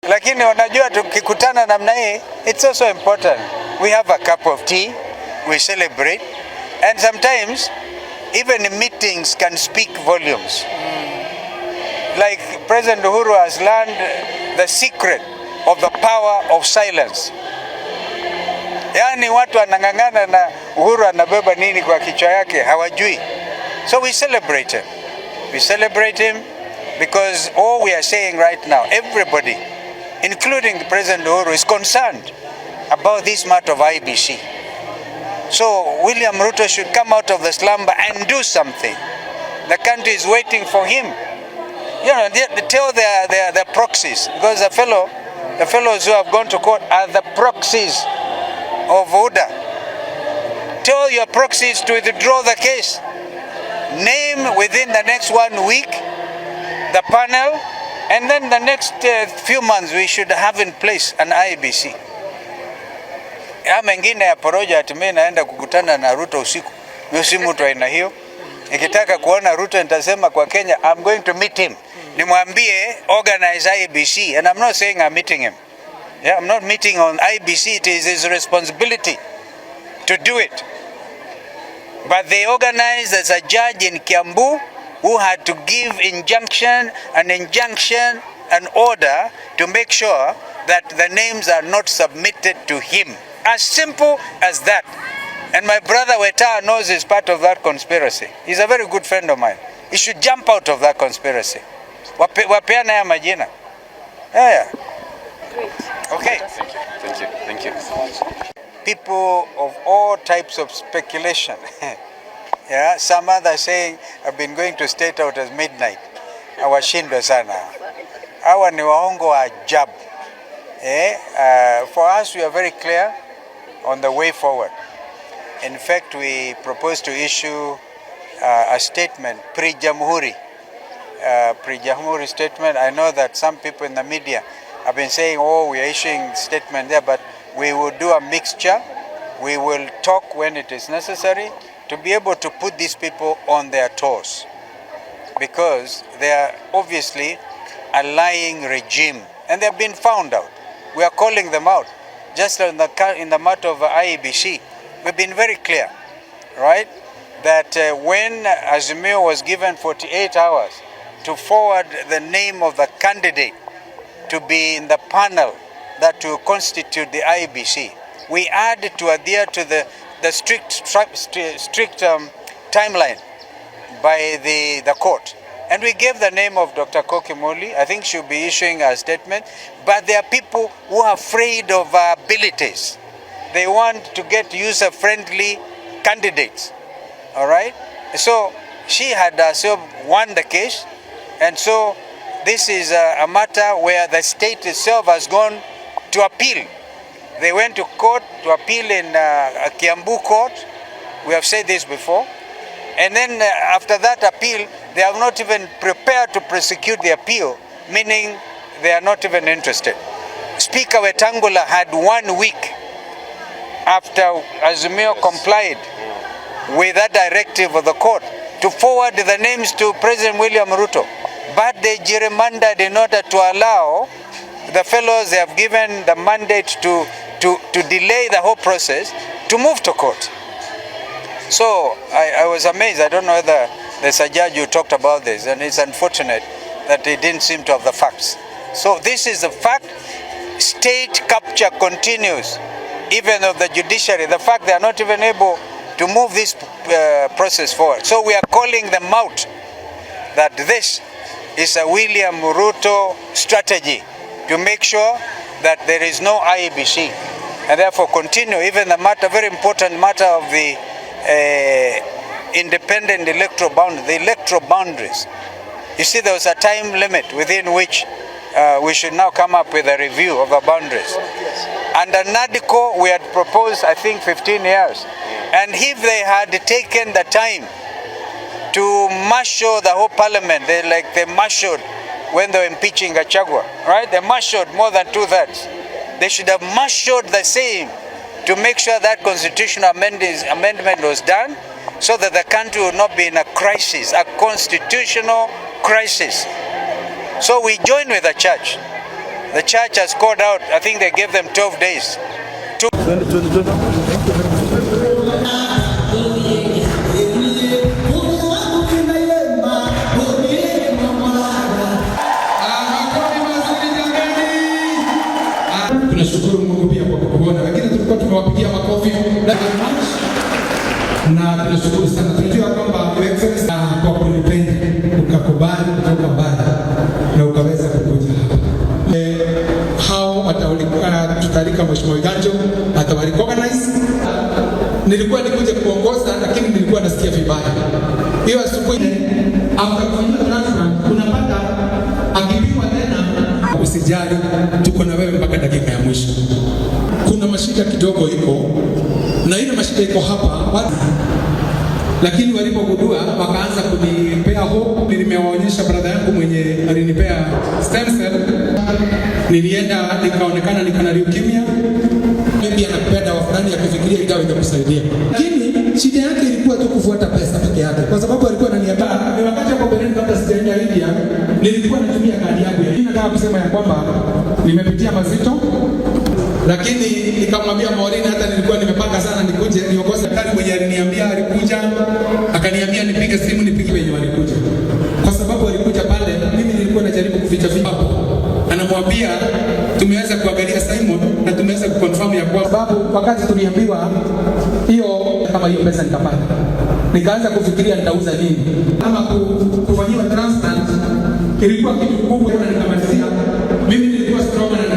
Lakini unajua tukikutana namna hii, it's also important. We have a cup of tea, we celebrate, and sometimes even meetings can speak volumes. Like President Uhuru has learned the secret of the power of silence. Yani watu wanang'ang'ana na Uhuru anabeba nini kwa kichwa yake hawajui. So we celebrate him. We celebrate him because all we are saying right now, everybody, including President Uhuru, is concerned about this matter of IBC. So William Ruto should come out of the slumber and do something. The country is waiting for him. You know, they tell their proxies, because the fellows who have gone to court are the proxies of UDA. Tell your proxies to withdraw the case. Name within the next 1 week the panel, and then the next few months we should have in place an IBC. Ya mengine ya poroja ati naenda kukutana na Ruto usiku. Mimi si mtu aina hiyo. Nikitaka kuona Ruto nitasema kwa Kenya, I'm going to meet him. Nimwambie organize IBC, and I'm not saying I'm meeting him. Yeah, I'm not meeting on IBC. It is his responsibility to do it. But they organized as a judge in Kiambu who had to give an injunction, an order to make sure that the names are not submitted to him. As simple as that. And my brother Weta knows he's part of that conspiracy. He's a very good friend of mine. He should jump out of that conspiracy. Wapeana ya majina. Yeah. Great. Okay. Thank you. People of all types of speculation. Yeah, some others saying I've been going to State Out as midnight. Awashindwe sana. Hawa ni waongo wa ajabu. For us, we are very clear on the way forward. In fact, we propose to issue a statement, pre-Jamhuri statement. I know that some people in the media have been saying, oh, we are issuing statement there, but we will do a mixture. We will talk when it is necessary to be able to put these people on their toes, because they are obviously a lying regime and they have been found out. We are calling them out. Just in the matter of IEBC, we've been very clear, right, that when Azimio was given 48 hours to forward the name of the candidate to be in the panel that will constitute the IEBC, we had to adhere to the strict timeline by the court. And we gave the name of Dr. Kokimoli. I think she'll be issuing a statement. But there are people who are afraid of our abilities. They want to get user-friendly candidates. All right? So she had herself won the case. And so this is a matter where the state itself has gone to appeal. They went to court to appeal in a Kiambu court. We have said this before. And then after that appeal, they have not even prepared to prosecute the appeal, meaning they are not even interested. Speaker Wetangula had 1 week after Azimio complied with that directive of the court to forward the names to President William Ruto. But they gerrymandered in order to allow the fellows they have given the mandate to delay the whole process to move to court. So I was amazed. I don't know whether there's a judge who talked about this, and it's unfortunate that he didn't seem to have the facts. So this is a fact. State capture continues, even of the judiciary. The fact they are not even able to move this process forward. So we are calling them out that this is a William Ruto strategy to make sure that there is no IEBC, and therefore continue even the matter, very important matter of the independent electoral boundaries. You see, there was a time limit within which we should now come up with a review of the boundaries. Under NADCO, we had proposed, I think, 15 years. And if they had taken the time to marshal the whole parliament, they marshaled when they were impeaching Gachagua, right? They marshaled more than 2/3. They should have marshaled the same to make sure that constitutional amendment was done, so that the country would not be in a crisis, a constitutional crisis. So we join with the church The church has called out, I think they gave them 12 days. Tunashukuru Mungu pia kwa kuona, lakini tulikuwa tumewapigia makofi na tunashukuru sana. Tunajua kwamba kwa kunipenda ukakubali kutoka mbali na ukaweza kukuja hapa. Hao tutalika Mheshimiwa Ganjo atawarecognize. Nilikuwa nikuje kuongoza lakini nilikuwa nasikia vibaya. Hiyo asubuhi after kufanya transplant unapata akipimwa tena, usijali tuko na wewe mpaka dakika ya mwisho. Kuna mashida kidogo iko na ile mashida iko hapa, lakini walipogundua wakaanza kunipea hope. Nimewaonyesha brother yangu mwenye alinipea stem cell, nilienda nikaonekana niko na leukemia. Mimi anapenda dawa fulani ya kufikiria ile dawa itakusaidia, lakini shida yake ilikuwa tu kufuata pesa peke yake, kwa sababu alikuwa ananiambia ni wakati hapo mbeleni kabla sijaenda India nilikuwa natumia kadi yangu. Nataka kusema ya kwamba nimepitia mazito, lakini nikamwambia Maureen, hata nilikuwa nimepanga sana nikuje niongoze. Daktari mwenye aliniambia alikuja akaniambia nipige simu nipige wenye walikuja, kwa sababu alikuja pale mimi nilikuwa najaribu kuficha hapo. Anamwambia tumeweza kuangalia Simon na tumeweza kuconfirm ya kwa sababu wakati tuliambiwa hiyo kama hiyo pesa nikapata, nikaanza kufikiria nitauza nini kama kufanyiwa transplant. Ilikuwa kitu kubwa na nikamalizia. Mimi nilikuwa strong na